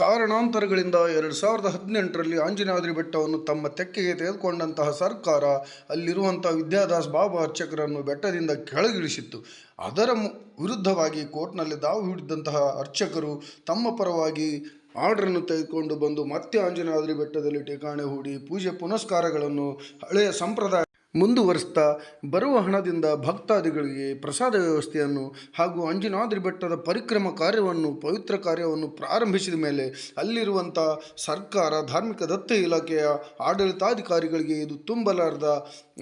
ಕಾರಣಾಂತರಗಳಿಂದ 2018ರಲ್ಲಿ ಆಂಜನಾದ್ರಿ ಬೆಟ್ಟವನ್ನು ತಮ್ಮ ತೆಕ್ಕೆಗೆ ತೆಗೆದುಕೊಂಡಂತಹ ಸರ್ಕಾರ ಅಲ್ಲಿರುವಂಥ ವಿದ್ಯಾದಾಸ್ ಬಾಬಾ ಅರ್ಚಕರನ್ನು ಬೆಟ್ಟದಿಂದ ಕೆಳಗಿಳಿಸಿತ್ತು. ಅದರ ವಿರುದ್ಧವಾಗಿ ಕೋರ್ಟ್ನಲ್ಲಿ ದಾವು ಹಿಡಿದಂತಹ ಅರ್ಚಕರು ತಮ್ಮ ಪರವಾಗಿ ಆರ್ಡರನ್ನು ತೆಗೆದುಕೊಂಡು ಬಂದು ಮತ್ತೆ ಆಂಜನಾದ್ರಿ ಬೆಟ್ಟದಲ್ಲಿ ಠಿಕಾಣೆ ಹೂಡಿ ಪೂಜೆ ಪುನಸ್ಕಾರಗಳನ್ನು ಹಳೆಯ ಸಂಪ್ರದಾಯ ಮುಂದುವರಿಸ್ತಾ ಬರುವ ಹಣದಿಂದ ಭಕ್ತಾದಿಗಳಿಗೆ ಪ್ರಸಾದ ವ್ಯವಸ್ಥೆಯನ್ನು ಹಾಗೂ ಅಂಜನಾದ್ರಿ ಬೆಟ್ಟದ ಪರಿಕ್ರಮ ಕಾರ್ಯವನ್ನು ಪವಿತ್ರ ಕಾರ್ಯವನ್ನು ಪ್ರಾರಂಭಿಸಿದ ಮೇಲೆ ಅಲ್ಲಿರುವಂಥ ಸರ್ಕಾರ ಧಾರ್ಮಿಕ ದತ್ತ ಇಲಾಖೆಯ ಆಡಳಿತಾಧಿಕಾರಿಗಳಿಗೆ ಇದು ತುಂಬಲಾರ್ದ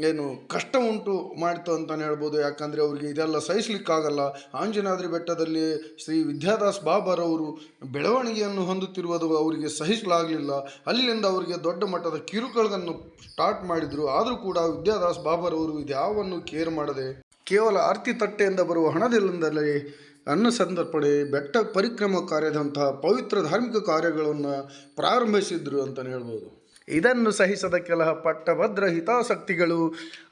ಏನು ಕಷ್ಟ ಉಂಟು ಮಾಡ್ತು ಅಂತಲೇ ಹೇಳ್ಬೋದು. ಯಾಕಂದರೆ ಅವರಿಗೆ ಇದೆಲ್ಲ ಸಹಿಸಲಿಕ್ಕಾಗಲ್ಲ. ಆಂಜನಾದ್ರಿ ಬೆಟ್ಟದಲ್ಲಿ ಶ್ರೀ ವಿದ್ಯಾದಾಸ್ ಬಾಬಾರವರು ಬೆಳವಣಿಗೆಯನ್ನು ಹೊಂದುತ್ತಿರುವುದು ಅವರಿಗೆ ಸಹಿಸಲಾಗಲಿಲ್ಲ. ಅಲ್ಲಿಂದ ಅವರಿಗೆ ದೊಡ್ಡ ಮಟ್ಟದ ಕಿರುಕುಳವನ್ನು ಸ್ಟಾರ್ಟ್ ಮಾಡಿದರು. ಆದರೂ ಕೂಡ ವಿದ್ಯಾದಾಸ್ ಬಾಬಾರವರು ಇದ್ಯಾವನ್ನು ಕೇರ್ ಮಾಡದೆ ಕೇವಲ ಆರ್ತಿ ತಟ್ಟೆಯಿಂದ ಬರುವ ಹಣದಿಂದಲೇ ಅನ್ನ ಸಂತರ್ಪಣೆ ಬೆಟ್ಟ ಪರಿಕ್ರಮ ಕಾರ್ಯದಂತಹ ಪವಿತ್ರ ಧಾರ್ಮಿಕ ಕಾರ್ಯಗಳನ್ನು ಪ್ರಾರಂಭಿಸಿದ್ರು ಅಂತಲೇ ಹೇಳ್ಬೋದು. ಇದನ್ನು ಸಹಿಸದ ಕೆಲ ಪಟ್ಟಭದ್ರ ಹಿತಾಸಕ್ತಿಗಳು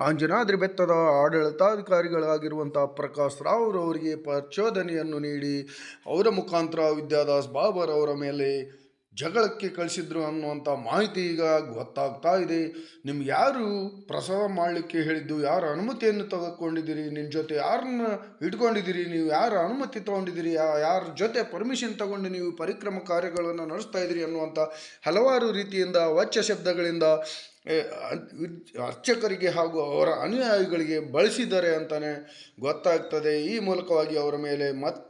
ಆಂಜನಾದ್ರಿ ಬೆಟ್ಟದ ಆಡಳಿತಾಧಿಕಾರಿಗಳಾಗಿರುವಂಥ ಪ್ರಕಾಶ್ ರಾವ್ ಅವರಿಗೆ ಪ್ರಚೋದನೆಯನ್ನು ನೀಡಿ ಅವರ ಮುಖಾಂತರ ವಿದ್ಯಾದಾಸ್ ಬಾಬಾರವರ ಮೇಲೆ ಜಗಳಕ್ಕೆ ಕಳಿಸಿದ್ರು ಅನ್ನುವಂಥ ಮಾಹಿತಿ ಈಗ ಗೊತ್ತಾಗ್ತಾ ಇದೆ. ನಿಮ್ಗೆ ಯಾರು ಪ್ರಸಾದ ಮಾಡಲಿಕ್ಕೆ ಹೇಳಿದ್ದು, ಯಾರ ಅನುಮತಿಯನ್ನು ತೆಗೆದುಕೊಂಡಿದ್ದೀರಿ, ನಿಮ್ಮ ಜೊತೆ ಯಾರನ್ನ ಇಟ್ಕೊಂಡಿದ್ದೀರಿ, ನೀವು ಯಾರ ಅನುಮತಿ ತೊಗೊಂಡಿದ್ದೀರಿ, ಯಾರ ಜೊತೆ ಪರ್ಮಿಷನ್ ತಗೊಂಡು ನೀವು ಪರಿಕ್ರಮ ಕಾರ್ಯಗಳನ್ನು ನಡೆಸ್ತಾ ಇದ್ದೀರಿ ಅನ್ನುವಂಥ ಹಲವಾರು ರೀತಿಯಿಂದ ವಾಚ್ಯ ಶಬ್ದಗಳಿಂದ ಅರ್ಚಕರಿಗೆ ಹಾಗೂ ಅವರ ಅನುಯಾಯಿಗಳಿಗೆ ಬಳಸಿದ್ದಾರೆ ಅಂತಲೇ ಗೊತ್ತಾಗ್ತದೆ. ಈ ಮೂಲಕವಾಗಿ ಅವರ ಮೇಲೆ ಮತ್ತೆ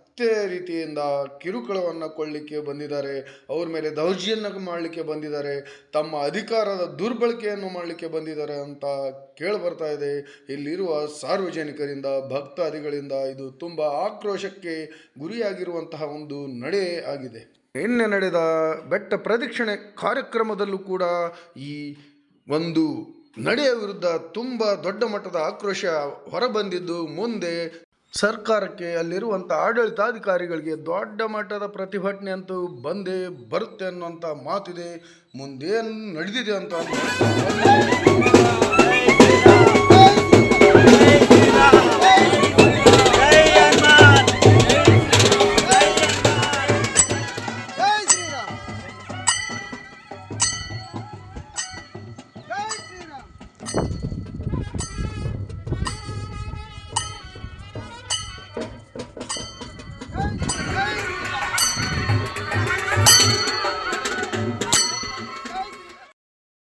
ರೀತಿಯಿಂದ ಕಿರುಕುಳವನ್ನು ಕೊಡಲಿಕ್ಕೆ ಬಂದಿದ್ದಾರೆ, ಅವ್ರ ಮೇಲೆ ದೌರ್ಜನ್ಯ ಮಾಡಲಿಕ್ಕೆ ಬಂದಿದ್ದಾರೆ, ತಮ್ಮ ಅಧಿಕಾರದ ದುರ್ಬಳಕೆಯನ್ನು ಮಾಡಲಿಕ್ಕೆ ಬಂದಿದ್ದಾರೆ ಅಂತ ಕೇಳಿಬರ್ತಾ ಇದೆ. ಇಲ್ಲಿರುವ ಸಾರ್ವಜನಿಕರಿಂದ ಭಕ್ತಾದಿಗಳಿಂದ ಇದು ತುಂಬ ಆಕ್ರೋಶಕ್ಕೆ ಗುರಿಯಾಗಿರುವಂತಹ ಒಂದು ನಡೆ ಆಗಿದೆ. ನಿನ್ನೆ ನಡೆದ ಬೆಟ್ಟ ಪ್ರದಕ್ಷಿಣೆ ಕಾರ್ಯಕ್ರಮದಲ್ಲೂ ಕೂಡ ಈ ಒಂದು ನಡೆಯ ವಿರುದ್ಧ ತುಂಬ ದೊಡ್ಡ ಮಟ್ಟದ ಆಕ್ರೋಶ ಹೊರಬಂದಿದ್ದು ಮುಂದೆ ಸರ್ಕಾರಕ್ಕೆ ಅಲ್ಲಿರುವಂಥ ಆಡಳಿತಾಧಿಕಾರಿಗಳಿಗೆ ದೊಡ್ಡ ಮಟ್ಟದ ಪ್ರತಿಭಟನೆ ಅಂತೂ ಬಂದೇ ಬರುತ್ತೆ ಅನ್ನೋಂಥ ಮಾತಿದೆ. ಮುಂದೇನು ನಡೆದಿದೆ ಅಂತ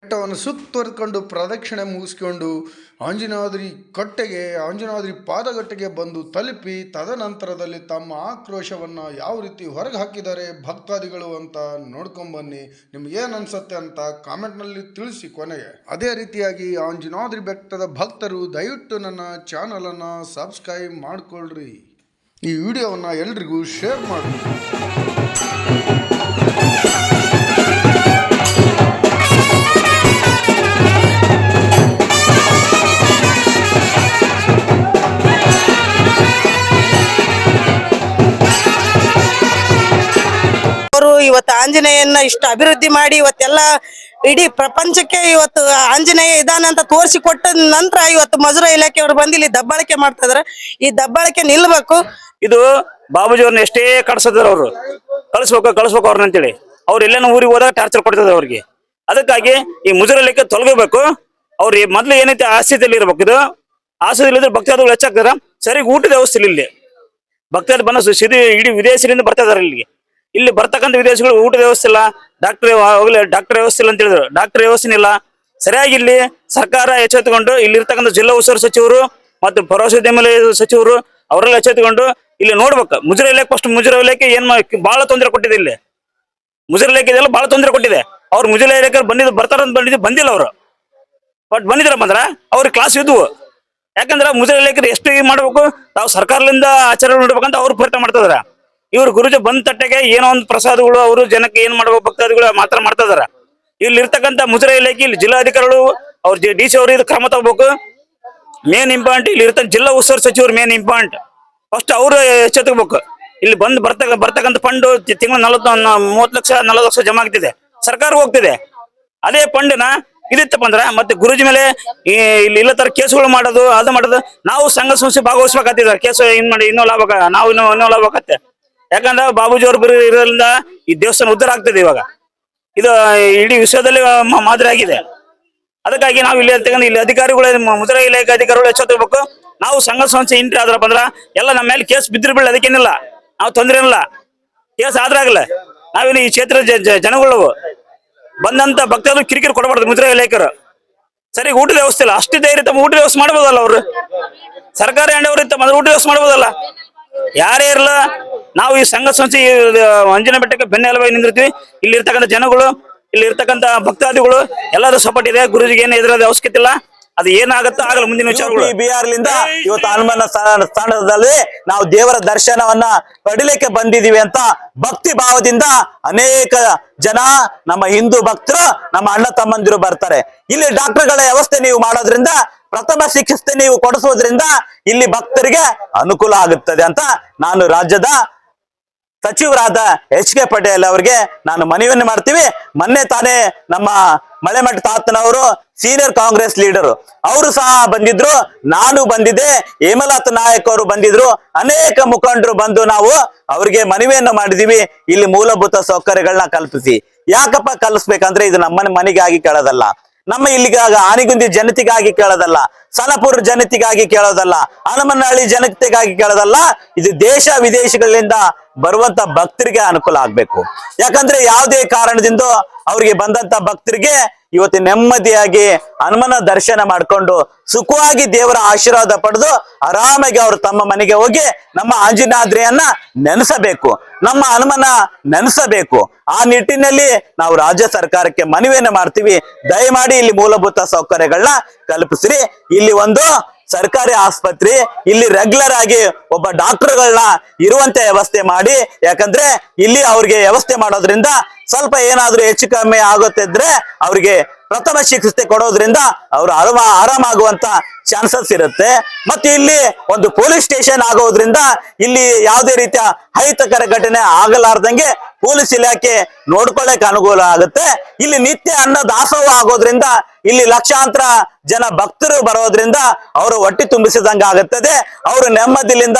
ಬೆಟ್ಟವನ್ನು ಸುತ್ತುವರೆದುಕೊಂಡು ಪ್ರದಕ್ಷಿಣೆ ಮುಗಿಸ್ಕೊಂಡು ಆಂಜನಾದ್ರಿ ಪಾದಗಟ್ಟೆಗೆ ಬಂದು ತಲುಪಿ ತದನಂತರದಲ್ಲಿ ತಮ್ಮ ಆಕ್ರೋಶವನ್ನು ಯಾವ ರೀತಿ ಹೊರಗೆ ಹಾಕಿದ್ದಾರೆ ಭಕ್ತಾದಿಗಳು ಅಂತ ನೋಡ್ಕೊಂಬನ್ನಿ. ನಿಮ್ಗೇನು ಅನ್ಸುತ್ತೆ ಅಂತ ಕಾಮೆಂಟ್ನಲ್ಲಿ ತಿಳಿಸಿ ಕೊನೆಗೆ. ಅದೇ ರೀತಿಯಾಗಿ ಆಂಜನಾದ್ರಿ ಬೆಟ್ಟದ ಭಕ್ತರು ದಯವಿಟ್ಟು ನನ್ನ ಚಾನಲನ್ನು ಸಬ್ಸ್ಕ್ರೈಬ್ ಮಾಡಿಕೊಳ್ಳ್ರಿ. ಈ ವಿಡಿಯೋವನ್ನು ಎಲ್ರಿಗೂ ಶೇರ್ ಮಾಡಿ. ಇವತ್ತು ಆಂಜನೇಯನ ಇಷ್ಟು ಅಭಿವೃದ್ಧಿ ಮಾಡಿ ಇವತ್ತೆಲ್ಲ ಇಡೀ ಪ್ರಪಂಚಕ್ಕೆ ಇವತ್ತು ಆಂಜನೇಯ ಇದಾನ ಅಂತ ತೋರಿಸಿಕೊಟ್ಟ ನಂತರ ಇವತ್ತು ಮಜುರಾ ಇಲಾಖೆಯವರು ಬಂದು ಇಲ್ಲಿ ದಬ್ಬಾಳಿಕೆ ಮಾಡ್ತಾ ಇದಾರೆ. ಈ ದಬ್ಬಾಳಿಕೆ ನಿಲ್ಬೇಕು. ಇದು ಬಾಬುಜಿ ಅವ್ರನ್ನ ಎಷ್ಟೇ ಕಳ್ಸಿದ್ರು ಅವರು ಕಳಿಸ್ಬೇಕು ಅವ್ರನ್ನ ಅಂತೇಳಿ ಅವ್ರು ಎಲ್ಲೇನೋ ಊರಿಗೆ ಹೋದಾಗ ಟಾರ್ಚರ್ ಕೊಡ್ತಿದ್ರು ಅವ್ರಿಗೆ. ಅದಕ್ಕಾಗಿ ಈ ಮುಜುರಾ ಇಲಾಖೆ ತೊಲಗಬೇಕು. ಅವ್ರು ಮೊದ್ಲು ಏನೈತೆ ಆಸ್ತಿಯಲ್ಲಿ ಇರ್ಬೇಕು. ಇದು ಆಸ್ತಿಯಲ್ಲಿ ಇದ್ರೆ ಭಕ್ತಾದಿಗಳು ಹೆಚ್ಚಾಗ್ತಾರ. ಸರಿಯಾಗಿ ಊಟದ ವ್ಯವಸ್ಥೆ ಇಲ್ಲಿ ಭಕ್ತಾದಿ ಬಂದ ಇಡೀ ವಿದೇಶದಿಂದ ಬರ್ತಾ ಇದಾರೆ ಇಲ್ಲಿ ಬರ್ತಕ್ಕಂಥ ವಿದೇಶಗಳು ಊಟದ ವ್ಯವಸ್ಥೆ ಇಲ್ಲ, ಡಾಕ್ಟರ್ ವ್ಯವಸ್ಥೆ ಇಲ್ಲ ಅಂತ ಹೇಳಿದ್ರು. ಡಾಕ್ಟರ್ ವ್ಯವಸ್ಥೆ ಇಲ್ಲ. ಸರಿಯಾಗಿ ಇಲ್ಲಿ ಸರ್ಕಾರ ಎಚ್ಚೆತ್ತುಕೊಂಡು ಇಲ್ಲಿರ್ತಕ್ಕಂಥ ಜಿಲ್ಲಾ ಉಸ್ತುವಾರಿ ಸಚಿವರು ಮತ್ತು ಪ್ರವಾಸೋದ್ಯಮ ಸಚಿವರು ಅವರೆಲ್ಲ ಎಚ್ಚೆತ್ತುಕೊಂಡು ಇಲ್ಲಿ ನೋಡ್ಬೇಕು. ಮುಜುರಾ ಇಲಾಖೆ ಫಸ್ಟ್ ಮುಜುರಾ ಇಲಾಖೆ ಏನ್ ಬಹಳ ತೊಂದರೆ ಕೊಟ್ಟಿದೆ. ಇಲ್ಲಿ ಮುಜುರಾ ಇಲಾಖೆ ಇದೆಲ್ಲ ಬಹಳ ತೊಂದರೆ ಕೊಟ್ಟಿದೆ. ಅವ್ರು ಮುಜುರಾ ಇಲಾಖೆ ಬರ್ತಾರಂತ ಬಂದಿಲ್ಲ ಅವರು. ಬಟ್ ಬಂದ್ರ ಅವ್ರಿಗೆ ಕ್ಲಾಸ್ ಇದ್ವು. ಯಾಕಂದ್ರೆ ಮುಜುರಾ ಇಲಾಖೆ ಎಷ್ಟು ಮಾಡ್ಬೇಕು, ತಾವು ಸರ್ಕಾರದಿಂದ ಆಚರಣೆ ನೋಡ್ಬೇಕಂತ ಅವ್ರು ಪ್ರಯತ್ನ ಮಾಡ್ತಾ ಇದಾರೆ. ಇವ್ರು ಗುರುಜಿ ಬಂದ್ ತಟ್ಟೆಗೆ ಏನೋ ಒಂದು ಪ್ರಸಾದಗಳು ಅವರು ಜನಕ್ಕೆ ಏನ್ ಮಾಡ್ಬೇಕು ಭಕ್ತಾದಿಗಳು ಮಾತ್ರ ಮಾಡ್ತಾ ಇದಾರ. ಇಲ್ಲಿ ಇರ್ತಕ್ಕಂಥ ಮುಜುರಾ ಇಲಾಖೆ ಇಲ್ಲಿ ಜಿಲ್ಲಾಧಿಕಾರಿಗಳು ಅವ್ರ DC ಅವರು ಇದು ಕ್ರಮ ತಗೋಬೇಕು. ಮೇನ್ ಇಂಪಾರ್ಟೆಂಟ್ ಇಲ್ಲಿ ಇರ್ತಕ್ಕ ಜಿಲ್ಲಾ ಉಸ್ತುವಾರಿ ಸಚಿವರು ಮೇನ್ ಇಂಪಾರ್ಟೆಂಟ್. ಫಸ್ಟ್ ಅವ್ರು ಎಚ್ಚೆತ್ತಬೇಕು. ಇಲ್ಲಿ ಬಂದು ಬರ್ತಕ್ಕಂಥ ಫಂಡ್ ತಿಂಗಳು 30 ಲಕ್ಷ 40 ಲಕ್ಷ ಜಮಾ ಆಗ್ತಿದೆ, ಸರ್ಕಾರ ಹೋಗ್ತಿದೆ. ಅದೇ ಫಂಡ್ನ ಇದಿತ್ತಪ್ಪ ಅಂದ್ರೆ ಮತ್ತೆ ಗುರುಜಿ ಮೇಲೆ ಇಲ್ಲಿ ಇಲ್ಲ ತರ ಕೇಸುಗಳು ಮಾಡೋದು ಅದು ಮಾಡೋದು. ನಾವು ಸಂಘ ಸಂಸ್ಥೆ ಭಾಗವಹಿಸ್ಬೇಕಾಗ್ತಿದ್ದಾರೆ. ಕೇಸು ಇನ್ ಮಾಡಿ ಇನ್ನೂ ಲಾಭ ನಾವು ಇನ್ನೂ ಲಾಭ ಆಗತ್ತೆ. ಯಾಕಂದ್ರೆ ಬಾಬೂಜಿ ಅವ್ರ ಇರೋದ್ರಿಂದ ಈ ದೇವಸ್ಥಾನ ಉದ್ಧಾರ ಆಗ್ತದೆ. ಇವಾಗ ಇದು ಇಡೀ ವಿಶ್ವದಲ್ಲಿ ಮಾದರಿ ಆಗಿದೆ. ಅದಕ್ಕಾಗಿ ನಾವು ಇಲ್ಲಿ ಇಲ್ಲಿ ಅಧಿಕಾರಿಗಳು, ಮುಜರಾಯಿ ಇಲಾಖೆ ಅಧಿಕಾರಿಗಳು ಎಚ್ಚೆತ್ತಬೇಕು. ನಾವು ಸಂಘ ಸಂಸ್ಥೆ ಎಂಟ್ರಿ ಆದ್ರಪ್ಪ ಅಂದ್ರ ಎಲ್ಲ ನಮ್ಮ ಮೇಲೆ ಕೇಸ್ ಬಿದ್ದಿರ್ ಬೀಳ, ಅದಕ್ಕೇನಿಲ್ಲ, ನಾವು ತೊಂದ್ರೆ ಇಲ್ಲ, ಕೇಸ್ ಆದ್ರಾಗಲ್ಲ. ನಾವಿಲ್ಲಿ ಈ ಕ್ಷೇತ್ರ ಜನಗಳು ಬಂದಂತ ಭಕ್ತರು ಕಿರಿಕಿರಿ ಕೊಡಬಾರ್ದು. ಮುಜರಾಯಿ ಇಲಾಖೆರು ಸರಿ ಊಟದ ವ್ಯವಸ್ಥೆ ಇಲ್ಲ, ಅಷ್ಟೇ ಧೈರ್ಯ ತಮ್ಮ ಊಟದ ವ್ಯವಸ್ಥೆ ಮಾಡ್ಬೋದಲ್ಲ. ಅವ್ರು ಸರ್ಕಾರಿ ಅಂಡವ್ರು ಇತ್ತ ಊಟದ ವ್ಯವಸ್ಥೆ ಮಾಡ್ಬೋದಲ್ಲ. ಯಾರೇ ಇರಲ್ಲ, ನಾವು ಈ ಸಂಘ ಸಂಸ್ಥೆ ಅಂಜನ ಬೆಟ್ಟಕ್ಕೆ ಬೆನ್ನೆಲುಬಾಗಿ ನಿಂದಿರ್ತೀವಿ. ಇಲ್ಲಿ ಇರ್ತಕ್ಕಂಥ ಜನಗಳು, ಇಲ್ಲಿ ಇರ್ತಕ್ಕಂಥ ಭಕ್ತಾದಿಗಳು ಎಲ್ಲರೂ ಸಪೋರ್ಟ್ ಇದೆ. ಗುರುಜಿಗೆ ಏನು ಎದುರಾದ ಅವಶ್ಯಕತೆ ಇಲ್ಲ. ಅದು ಏನಾಗುತ್ತೋ ಆಗಲ್ಲ ಮುಂದಿನ ವಿಚಾರಗಳು. ಬಿಆರ್ ಲಿಂದ ಇವತ್ತು ಹನುಮನ ಸ್ಥಾನದಲ್ಲಿ ನಾವು ದೇವರ ದರ್ಶನವನ್ನ ಪಡಿಲಿಕ್ಕೆ ಬಂದಿದೀವಿ ಅಂತ ಭಕ್ತಿ ಭಾವದಿಂದ ಅನೇಕ ಜನ ನಮ್ಮ ಹಿಂದೂ ಭಕ್ತರು, ನಮ್ಮ ಅಣ್ಣ ತಮ್ಮಂದಿರು ಬರ್ತಾರೆ. ಇಲ್ಲಿ ಡಾಕ್ಟರ್ಗಳ ವ್ಯವಸ್ಥೆ ನೀವು ಮಾಡೋದ್ರಿಂದ, ಪ್ರಥಮ ಚಿಕಿತ್ಸೆ ನೀವು ಕೊಡಿಸೋದ್ರಿಂದ ಇಲ್ಲಿ ಭಕ್ತರಿಗೆ ಅನುಕೂಲ ಆಗುತ್ತದೆ ಅಂತ ನಾನು ರಾಜ್ಯದ ಸಚಿವರಾದ HK ಪಟೇಲ್ ಅವರಿಗೆ ನಾನು ಮನವಿಯನ್ನು ಮಾಡ್ತೀವಿ. ಮೊನ್ನೆ ತಾನೇ ನಮ್ಮ ಮಳೆಮಠ ತಾತನವರು ಸೀನಿಯರ್ ಕಾಂಗ್ರೆಸ್ ಲೀಡರು, ಅವರು ಸಹ ಬಂದಿದ್ರು, ನಾನು ಬಂದಿದ್ದೆ, ಹೇಮಲತಾ ನಾಯಕ್ ಅವರು ಬಂದಿದ್ರು, ಅನೇಕ ಮುಖಂಡರು ಬಂದು ನಾವು ಅವ್ರಿಗೆ ಮನವಿಯನ್ನು ಮಾಡಿದೀವಿ. ಇಲ್ಲಿ ಮೂಲಭೂತ ಸೌಕರ್ಯಗಳನ್ನ ಕಲ್ಪಿಸಿ. ಯಾಕಪ್ಪ ಕಲ್ಪಿಸ್ಬೇಕಂದ್ರೆ ಇದು ನಮ್ಮ ಮನೆಗಾಗಿ ಕೇಳೋದಲ್ಲ, ನಮ್ಮ ಇಲ್ಲಿಗಾಗ ಆನಿಗುಂದಿ ಜನತೆಗಾಗಿ ಕೇಳೋದಲ್ಲ, ಸನಪುರ ಜನತೆಗಾಗಿ ಕೇಳೋದಲ್ಲ, ಹನುಮನಹಳ್ಳಿ ಜನತೆಗಾಗಿ ಕೇಳೋದಲ್ಲ. ಇದು ದೇಶ ವಿದೇಶಗಳಿಂದ ಬರುವಂತ ಭಕ್ತರಿಗೆ ಅನುಕೂಲ ಆಗ್ಬೇಕು. ಯಾಕಂದ್ರೆ ಯಾವುದೇ ಕಾರಣದಿಂದ ಅವ್ರಿಗೆ ಬಂದಂತ ಭಕ್ತರಿಗೆ ಇವತ್ತು ನೆಮ್ಮದಿಯಾಗಿ ಹನುಮನ ದರ್ಶನ ಮಾಡ್ಕೊಂಡು ಸುಖವಾಗಿ ದೇವರ ಆಶೀರ್ವಾದ ಪಡೆದು ಆರಾಮಾಗಿ ಅವರು ತಮ್ಮ ಮನೆಗೆ ಹೋಗಿ ನಮ್ಮ ಆಂಜನಾದ್ರಿಯನ್ನ ನೆನೆಸಬೇಕು, ನಮ್ಮ ಹನುಮನ ನೆನೆಸಬೇಕು. ಆ ನಿಟ್ಟಿನಲ್ಲಿ ನಾವು ರಾಜ್ಯ ಸರ್ಕಾರಕ್ಕೆ ಮನವಿಯನ್ನು ಮಾಡ್ತೀವಿ. ದಯಮಾಡಿ ಇಲ್ಲಿ ಮೂಲಭೂತ ಸೌಕರ್ಯಗಳನ್ನ ಕಲ್ಪಿಸ್ರಿ. ಇಲ್ಲಿ ಒಂದು ಸರ್ಕಾರಿ ಆಸ್ಪತ್ರೆ, ಇಲ್ಲಿ ರೆಗ್ಯುಲರ್ ಆಗಿ ಒಬ್ಬ ಡಾಕ್ಟರ್ಗಳನ್ನ ಇರುವಂತೆ ವ್ಯವಸ್ಥೆ ಮಾಡಿ. ಯಾಕಂದ್ರೆ ಇಲ್ಲಿ ಅವ್ರಿಗೆ ವ್ಯವಸ್ಥೆ ಮಾಡೋದ್ರಿಂದ ಸ್ವಲ್ಪ ಏನಾದ್ರೂ ಹೆಚ್ಚು ಕಮ್ಮಿ ಆಗುತ್ತಿದ್ರೆ ಅವ್ರಿಗೆ ಪ್ರಥಮ ಚಿಕಿತ್ಸೆ ಕೊಡೋದ್ರಿಂದ ಅವರು ಆರಾಮಾಗುವಂತ ಚಾನ್ಸಸ್ ಇರುತ್ತೆ. ಮತ್ತೆ ಇಲ್ಲಿ ಒಂದು ಪೊಲೀಸ್ ಸ್ಟೇಷನ್ ಆಗೋದ್ರಿಂದ ಇಲ್ಲಿ ಯಾವುದೇ ರೀತಿಯ ಅಹಿತಕರ ಘಟನೆ ಆಗಲಾರ್ದಂಗೆ ಪೊಲೀಸ್ ಇಲಾಖೆ ನೋಡ್ಕೊಳ್ಳಕ್ ಅನುಕೂಲ ಆಗುತ್ತೆ. ಇಲ್ಲಿ ನಿತ್ಯ ಅನ್ನ ದಾಸೋಹ ಆಗೋದ್ರಿಂದ ಇಲ್ಲಿ ಲಕ್ಷಾಂತರ ಜನ ಭಕ್ತರು ಬರೋದ್ರಿಂದ ಅವರು ಹೊಟ್ಟೆ ತುಂಬಿಸಿದಂಗ ಆಗುತ್ತದೆ. ಅವರು ನೆಮ್ಮದಿಲಿಂದ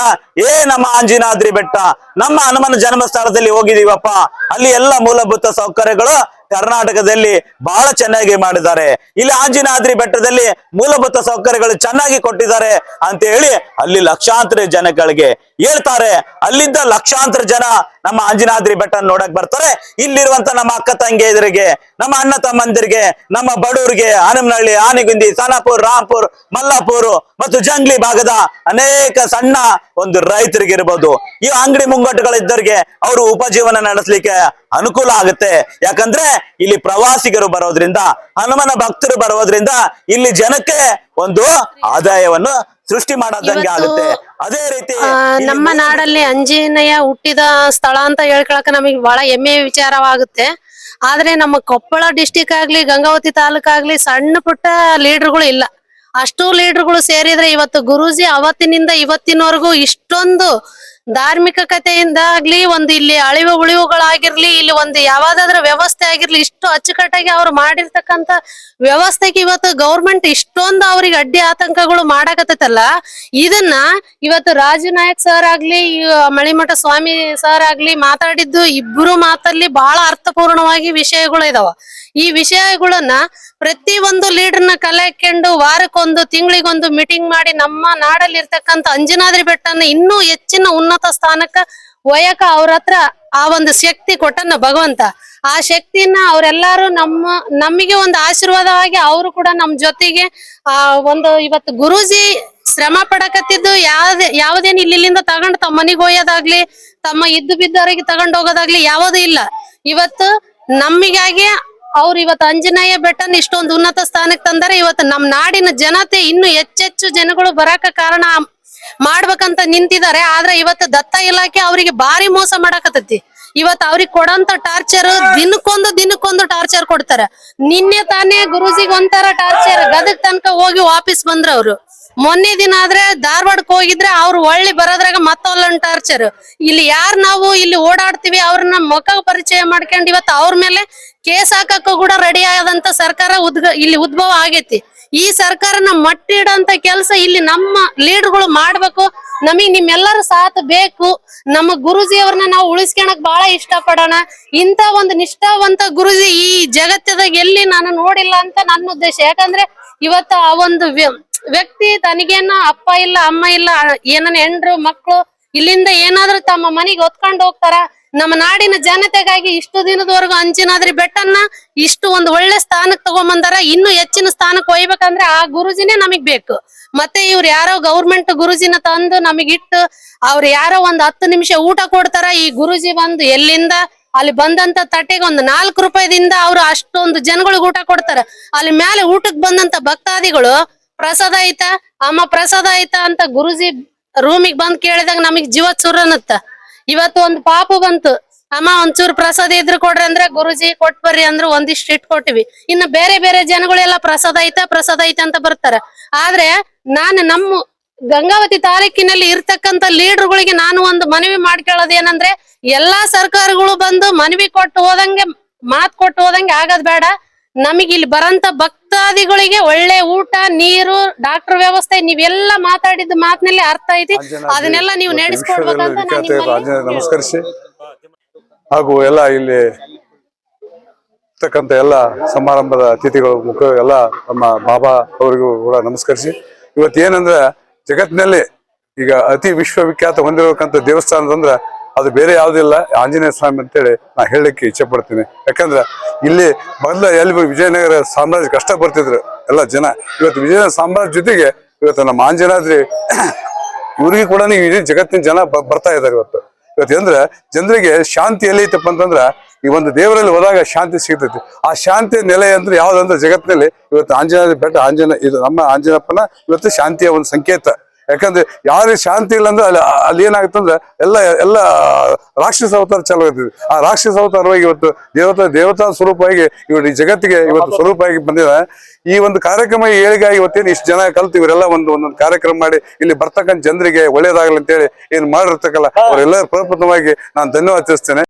ನಮ್ಮ ಆಂಜನಾದ್ರಿ ಬೆಟ್ಟ, ನಮ್ಮ ಹನುಮನ ಜನ್ಮಸ್ಥಳದಲ್ಲಿ ಹೋಗಿದೀವಪ್ಪ, ಅಲ್ಲಿ ಎಲ್ಲ ಮೂಲಭೂತ ಸೌಕರ್ಯಗಳು ಕರ್ನಾಟಕದಲ್ಲಿ ಬಹಳ ಚೆನ್ನಾಗಿ ಮಾಡಿದ್ದಾರೆ. ಇಲ್ಲಿ ಆಂಜನಾದ್ರಿ ಬೆಟ್ಟದಲ್ಲಿ ಮೂಲಭೂತ ಸೌಕರ್ಯಗಳು ಚೆನ್ನಾಗಿ ಕೊಟ್ಟಿದ್ದಾರೆ ಅಂತ ಹೇಳಿ ಅಲ್ಲಿ ಲಕ್ಷಾಂತರ ಜನಗಳಿಗೆ ಹೇಳ್ತಾರೆ. ಅಲ್ಲಿಂದ ಲಕ್ಷಾಂತರ ಜನ ನಮ್ಮ ಆಂಜನಾದ್ರಿ ಬೆಟ್ಟ ನೋಡಕ್ ಬರ್ತಾರೆ. ಇಲ್ಲಿರುವಂತ ನಮ್ಮ ಅಕ್ಕ ತಂಗಿಯರಿಗೆ, ನಮ್ಮ ಅಣ್ಣ ತಮ್ಮಂದಿರಿಗೆ, ನಮ್ಮ ಬಡವರಿಗೆ, ಹನುಮನಹಳ್ಳಿ, ಆನಿಗುಂದಿ, ಸನಪುರ್, ರಾಂಪುರ್, ಮಲ್ಲಾಪುರ್ ಮತ್ತು ಜಂಗ್ಲಿ ಭಾಗದ ಅನೇಕ ಸಣ್ಣ ಒಂದು ರೈತರಿಗೆ ಇರ್ಬೋದು, ಈ ಅಂಗಡಿ ಮುಂಗಟ್ಟುಗಳಿದ್ದರಿಗೆ ಅವರು ಉಪಜೀವನ ನಡೆಸಲಿಕ್ಕೆ ಅನುಕೂಲ ಆಗುತ್ತೆ. ಯಾಕಂದ್ರೆ ಇಲ್ಲಿ ಪ್ರವಾಸಿಗರು ಬರೋದ್ರಿಂದ, ಹನುಮನ ಭಕ್ತರು ಬರೋದ್ರಿಂದ ಇಲ್ಲಿ ಜನಕ್ಕೆ ಒಂದು ಆದಾಯವನ್ನು ಸೃಷ್ಟಿ ಮಾಡೋದಂಗೆ ಆಗುತ್ತೆ. ಅದೇ ರೀತಿ ನಮ್ಮ ನಾಡಲ್ಲಿ ಆಂಜನೇಯ ಹುಟ್ಟಿದ ಸ್ಥಳ ಅಂತ ಹೇಳ್ಕೊಳಕ ನಮಗೆ ಬಹಳ ಹೆಮ್ಮೆಯ ವಿಚಾರವಾಗುತ್ತೆ. ಆದ್ರೆ ನಮ್ಮ ಕೊಪ್ಪಳ ಡಿಸ್ಟಿಕ್ ಆಗ್ಲಿ, ಗಂಗಾವತಿ ತಾಲೂಕಾಗ್ಲಿ ಸಣ್ಣ ಪುಟ್ಟ ಲೀಡರ್ಗಳು ಇಲ್ಲ. ಅಷ್ಟು ಲೀಡರ್ಗಳು ಸೇರಿದ್ರೆ ಇವತ್ತು ಗುರೂಜಿ ಅವತ್ತಿನಿಂದ ಇವತ್ತಿನವರೆಗೂ ಇಷ್ಟೊಂದು ಧಾರ್ಮಿಕ ಕಥೆಯಿಂದ ಆಗ್ಲಿ, ಒಂದು ಇಲ್ಲಿ ಅಳಿವು ಉಳಿವುಗಳಾಗಿರ್ಲಿ, ಇಲ್ಲಿ ಒಂದು ಯಾವ್ದಾದ್ರ ವ್ಯವಸ್ಥೆ ಆಗಿರ್ಲಿ, ಇಷ್ಟು ಅಚ್ಚುಕಟ್ಟಾಗಿ ಅವ್ರು ಮಾಡಿರ್ತಕ್ಕಂತ ವ್ಯವಸ್ಥೆಗೆ ಇವತ್ತು ಗೌರ್ಮೆಂಟ್ ಇಷ್ಟೊಂದು ಅವ್ರಿಗೆ ಅಡ್ಡಿ ಆತಂಕಗಳು ಮಾಡಾಕತ್ತಲ್ಲ. ಇದನ್ನ ಇವತ್ತು ರಾಜು ನಾಯಕ್ ಸರ್ ಆಗ್ಲಿ, ಮಳಿಮಠ ಸ್ವಾಮಿ ಸರ್ ಆಗ್ಲಿ ಮಾತಾಡಿದ್ದು ಇಬ್ರು ಮಾತಲ್ಲಿ ಬಹಳ ಅರ್ಥಪೂರ್ಣವಾಗಿ ವಿಷಯಗಳು ಇದಾವ. ಈ ವಿಷಯಗಳನ್ನ ಪ್ರತಿ ಒಂದು ಲೀಡರ್ನ ಕಲೆಕೊಂಡು ವಾರಕ್ಕೊಂದು, ತಿಂಗಳಿಗೊಂದು ಮೀಟಿಂಗ್ ಮಾಡಿ ನಮ್ಮ ನಾಡಲ್ಲಿ ಇರ್ತಕ್ಕಂಥ ಅಂಜನಾದ್ರಿ ಬೆಟ್ಟನ ಇನ್ನೂ ಹೆಚ್ಚಿನ ಉನ್ನತ ಸ್ಥಾನಕ್ಕ ಒಯ್ಯಕ ಅವ್ರ ಹತ್ರ ಆ ಒಂದು ಶಕ್ತಿ ಕೊಟ್ಟನ ಭಗವಂತ. ಆ ಶಕ್ತಿನ ಅವರೆಲ್ಲರೂ ನಮಗೆ ಒಂದು ಆಶೀರ್ವಾದವಾಗಿ ಅವರು ಕೂಡ ನಮ್ ಜೊತೆಗೆ ಒಂದು ಇವತ್ತು ಗುರೂಜಿ ಶ್ರಮ ಪಡಕತ್ತಿದ್ದು ಯಾವ್ದೇನ್ ಇಲ್ಲಿಂದ ತಗೊಂಡ್ ತಮ್ಮ ಮನಿಗ್ ಒಯ್ಯೋದಾಗ್ಲಿ, ತಮ್ಮ ಇದ್ದು ಬಿದ್ದವರಿಗೆ ತಗೊಂಡ್ ಹೋಗೋದಾಗ್ಲಿ ಯಾವುದೂ ಇಲ್ಲ. ಇವತ್ತು ನಮಿಗಾಗಿ ಅವ್ರು ಇವತ್ತು ಆಂಜನೇಯ ಬೆಟ್ಟನ ಇಷ್ಟೊಂದು ಉನ್ನತ ಸ್ಥಾನಕ್ಕೆ ತಂದರೆ ಇವತ್ತು ನಮ್ ನಾಡಿನ ಜನತೆ ಇನ್ನು ಹೆಚ್ಚೆಚ್ಚು ಜನಗಳು ಬರಾಕ ಕಾರಣ ಮಾಡ್ಬೇಕಂತ ನಿಂತಿದ್ದಾರೆ. ಆದ್ರೆ ಇವತ್ತು ದತ್ತ ಇಲಾಖೆ ಅವರಿಗೆ ಭಾರಿ ಮೋಸ ಮಾಡಾಕತ್ತೈತಿ. ಇವತ್ತು ಅವ್ರಿಗೆ ಕೊಡಂತ ಟಾರ್ಚರ್ ದಿನಕ್ಕೊಂದು ಟಾರ್ಚರ್ ಕೊಡ್ತಾರ. ನಿನ್ನೆ ತಾನೇ ಗುರೂಜಿಗೆ ಒಂಥರ ಟಾರ್ಚರ್, ಗದಗ್ ತನಕ ಹೋಗಿ ವಾಪಸ್ ಬಂದ್ರ ಅವ್ರು. ಮೊನ್ನೆ ದಿನ ಆದ್ರೆ ಧಾರವಾಡಕ್ಕೆ ಹೋಗಿದ್ರೆ ಅವ್ರು ಒಳ್ಳೆ ಬರೋದ್ರಾಗ ಮತ್ತೊಂದು ಟಾರ್ಚರ್. ಇಲ್ಲಿ ಯಾರು ನಾವು ಇಲ್ಲಿ ಓಡಾಡ್ತೀವಿ ಅವ್ರನ್ನ ಮುಖ ಪರಿಚಯ ಮಾಡ್ಕೊಂಡು ಇವತ್ತು ಅವ್ರ ಮೇಲೆ ಕೇಸ್ ಹಾಕಕ್ಕೂ ಕೂಡ ರೆಡಿ ಆದಂತ ಸರ್ಕಾರ ಇಲ್ಲಿ ಉದ್ಭವ ಆಗೈತಿ. ಈ ಸರ್ಕಾರನ ಮಟ್ಟಿಡಂತ ಕೆಲಸ ಇಲ್ಲಿ ನಮ್ಮ ಲೀಡರ್ಗಳು ಮಾಡ್ಬೇಕು. ನಮಗ್ ನಿಮ್ಮೆಲ್ಲರ ಸಾಥ್ ಬೇಕು. ನಮ್ಮ ಗುರುಜಿ ಅವ್ರನ್ನ ನಾವು ಉಳಿಸ್ಕೊಳಕ್ ಬಹಳ ಇಷ್ಟ ಪಡೋಣ. ಇಂತ ಒಂದು ನಿಷ್ಠಾವಂತ ಗುರುಜಿ ಈ ಜಗತ್ತದಾಗ ಎಲ್ಲಿ ನಾನು ನೋಡಿಲ್ಲ ಅಂತ ನನ್ನ ಉದ್ದೇಶ. ಯಾಕಂದ್ರೆ ಇವತ್ತು ಆ ಒಂದು ವ್ಯಕ್ತಿ ತನಗೇನ ಅಪ್ಪ ಇಲ್ಲ ಅಮ್ಮ ಇಲ್ಲ, ಏನನ್ನ ಹೆಂಡ್ರು ಮಕ್ಕಳು ಇಲ್ಲಿಂದ ಏನಾದ್ರೂ ತಮ್ಮ ಮನೆಗೆ ಹೊತ್ಕೊಂಡು ಹೋಗ್ತಾರ. ನಮ್ಮ ನಾಡಿನ ಜನತೆಗಾಗಿ ಇಷ್ಟು ದಿನದವರೆಗೂ ಅಂಜನಾದ್ರಿ ಬೆಟ್ಟನ್ನ ಇಷ್ಟು ಒಂದು ಒಳ್ಳೆ ಸ್ಥಾನಕ್ಕೆ ತಗೊಂಬಂದಾರ. ಇನ್ನು ಹೆಚ್ಚಿನ ಸ್ಥಾನಕ್ಕೆ ಒಯ್ಬೇಕಂದ್ರೆ ಆ ಗುರುಜಿನೇ ನಮಗ್ ಬೇಕು. ಮತ್ತೆ ಇವ್ರು ಯಾರೋ ಗೌರ್ಮೆಂಟ್ ಗುರುಜಿನ ತಂದು ನಮಗಿಟ್ಟು ಅವ್ರು ಯಾರೋ ಒಂದ್ 10 ನಿಮಿಷ ಊಟ ಕೊಡ್ತಾರ. ಈ ಗುರುಜಿ ಬಂದು ಎಲ್ಲಿಂದ ಅಲ್ಲಿ ಬಂದಂತ ತಟ್ಟೆಗೆ ಒಂದು 4 ರೂಪಾಯಿದಿಂದ ಅವ್ರು ಅಷ್ಟೊಂದು ಜನಗಳಿಗೆ ಊಟ ಕೊಡ್ತಾರ. ಅಲ್ಲಿ ಮೇಲೆ ಊಟಕ್ಕೆ ಬಂದಂತ ಭಕ್ತಾದಿಗಳು ಪ್ರಸಾದ ಆಯ್ತಾ ಅಮ್ಮ ಪ್ರಸಾದ ಆಯ್ತಾ ಅಂತ ಗುರುಜಿ ರೂಮಿಗೆ ಬಂದ್ ಕೇಳಿದಾಗ ನಮಗ್ ಜೀವ ಚೂರ್ ಅನ್ನತ್ತ. ಇವತ್ತು ಒಂದು ಪಾಪ ಬಂತು, ಅಮ್ಮ ಒಂಚೂರು ಪ್ರಸಾದ ಇದ್ರು ಕೊಡ್ರಿ ಅಂದ್ರೆ ಗುರುಜಿ ಕೊಟ್ ಬರ್ರಿ ಅಂದ್ರು ಒಂದಿಷ್ಟು ಇಟ್ ಕೊಟ್ಟಿವಿ. ಇನ್ನು ಬೇರೆ ಬೇರೆ ಜನಗಳೆಲ್ಲ ಪ್ರಸಾದ ಐತಾ ಅಂತ ಬರ್ತಾರ. ಆದ್ರೆ ನಾನು ನಮ್ಮ ಗಂಗಾವತಿ ತಾಲೂಕಿನಲ್ಲಿ ಇರ್ತಕ್ಕಂತ ಲೀಡರ್ಗಳಿಗೆ ನಾನು ಒಂದು ಮನವಿ ಮಾಡ್ಕೊಳ್ಳೋದು ಏನಂದ್ರೆ, ಎಲ್ಲಾ ಸರ್ಕಾರಗಳು ಬಂದು ಮನವಿ ಕೊಟ್ಟು ಹೋದಂಗೆ ಮಾತ್ ಕೊಟ್ಟು ಹೋದಂಗೆ ಆಗದ್ ಬೇಡ. ನಮಗ್ ಇಲ್ಲಿ ಬರಂತ ಭಕ್ತಾದಿಗಳಿಗೆ ಒಳ್ಳೆ ಊಟ ನೀರು ಡಾಕ್ಟರ್ ವ್ಯವಸ್ಥೆ ನೀವೆಲ್ಲ ಮಾತಾಡಿದ ಮಾತಿನಲ್ಲಿ ಅರ್ಥ ಐತಿ. ಅದನ್ನೆಲ್ಲ ನೀವು ನಡೆಸ್ಕೊಡ್ಬೇಕಂತ ನಮಸ್ಕರಿಸಿ ಹಾಗೂ ಎಲ್ಲ ಇಲ್ಲಿ ಇರ್ತಕ್ಕಂಥ ಎಲ್ಲ ಸಮಾರಂಭದ ಅತಿಥಿಗಳು ಎಲ್ಲ ನಮ್ಮ ಬಾಬಾ ಅವರಿಗೂ ಕೂಡ ನಮಸ್ಕರಿಸಿ, ಇವತ್ತೇನಂದ್ರೆ ಜಗತ್ತಿನಲ್ಲಿ ಈಗ ಅತಿ ವಿಶ್ವವಿಖ್ಯಾತ ಹೊಂದಿರಬೇಕಂತ ದೇವಸ್ಥಾನದಂದ್ರ ಅದು ಬೇರೆ ಯಾವುದಿಲ್ಲ, ಆಂಜನೇಯ ಸ್ವಾಮಿ ಅಂತೇಳಿ ನಾ ಹೇಳಲಿಕ್ಕೆ ಇಚ್ಛೆ ಪಡ್ತೀನಿ. ಯಾಕಂದ್ರೆ ಇಲ್ಲಿ ಮೊದಲ ಎಲ್ಲಿ ವಿಜಯನಗರ ಸಾಮ್ರಾಜ್ಯ ಕಷ್ಟ ಬರ್ತಿದ್ರು ಎಲ್ಲ ಜನ. ಇವತ್ತು ವಿಜಯನಗರ ಸಾಮ್ರಾಜ್ಯ ಜೊತೆಗೆ ಇವತ್ತು ನಮ್ಮ ಆಂಜನಾದ್ರಿ ಇವ್ರಿಗೆ ಕೂಡ ಇಡೀ ಜಗತ್ತಿನ ಜನ ಬರ್ತಾ ಇದ್ದಾರೆ. ಇವತ್ತು ಅಂದ್ರೆ ಜನರಿಗೆ ಶಾಂತಿ ಎಲ್ಲೈತಪ್ಪ ಅಂತಂದ್ರ ಈ ಒಂದು ದೇವರಲ್ಲಿ ಹೋದಾಗ ಶಾಂತಿ ಸಿಗ್ತೈತಿ. ಆ ಶಾಂತಿ ನೆಲೆ ಅಂದ್ರೆ ಯಾವ್ದಂದ್ರೆ ಜಗತ್ತಿನಲ್ಲಿ ಇವತ್ತು ಆಂಜನೇಯ ಬೆಟ್ಟ ಇದು ನಮ್ಮ ಆಂಜನೇಯಪ್ಪನ ಇವತ್ತು ಶಾಂತಿಯ ಒಂದು ಸಂಕೇತ. ಯಾಕಂದ್ರೆ ಯಾರಿಗೆ ಶಾಂತಿ ಇಲ್ಲ ಅಂದ್ರೆ ಅಲ್ಲಿ ಏನಾಗುತ್ತಂದ್ರೆ ಎಲ್ಲ ರಾಕ್ಷಸ ಅವತಾರ ಚಾಲು ಆಗ್ತದೆ. ಆ ರಾಕ್ಷಸ ಅವತಾರವಾಗಿ ಇವತ್ತು ದೇವತಾ ಸ್ವರೂಪವಾಗಿ ಇವತ್ತು ಈ ಜಗತ್ತಿಗೆ ಇವತ್ತು ಸ್ವರೂಪವಾಗಿ ಬಂದಿದೆ. ಈ ಒಂದು ಕಾರ್ಯಕ್ರಮ ಏಳಿಗಾಗಿ ಇವತ್ತೇನು ಇಷ್ಟು ಜನ ಕಲ್ತು ಇವರೆಲ್ಲ ಒಂದೊಂದು ಕಾರ್ಯಕ್ರಮ ಮಾಡಿ ಇಲ್ಲಿ ಬರ್ತಕ್ಕಂಥ ಜನರಿಗೆ ಒಳ್ಳೇದಾಗಲಿ ಅಂತೇಳಿ ಏನ್ ಮಾಡಿರ್ತಕ್ಕಲ್ಲ ಅವರೆಲ್ಲರ ಪ್ರಪ್ರಥಮವಾಗಿ ನಾನು ಧನ್ಯವಾದ ತಿಳಿಸ್ತೇನೆ.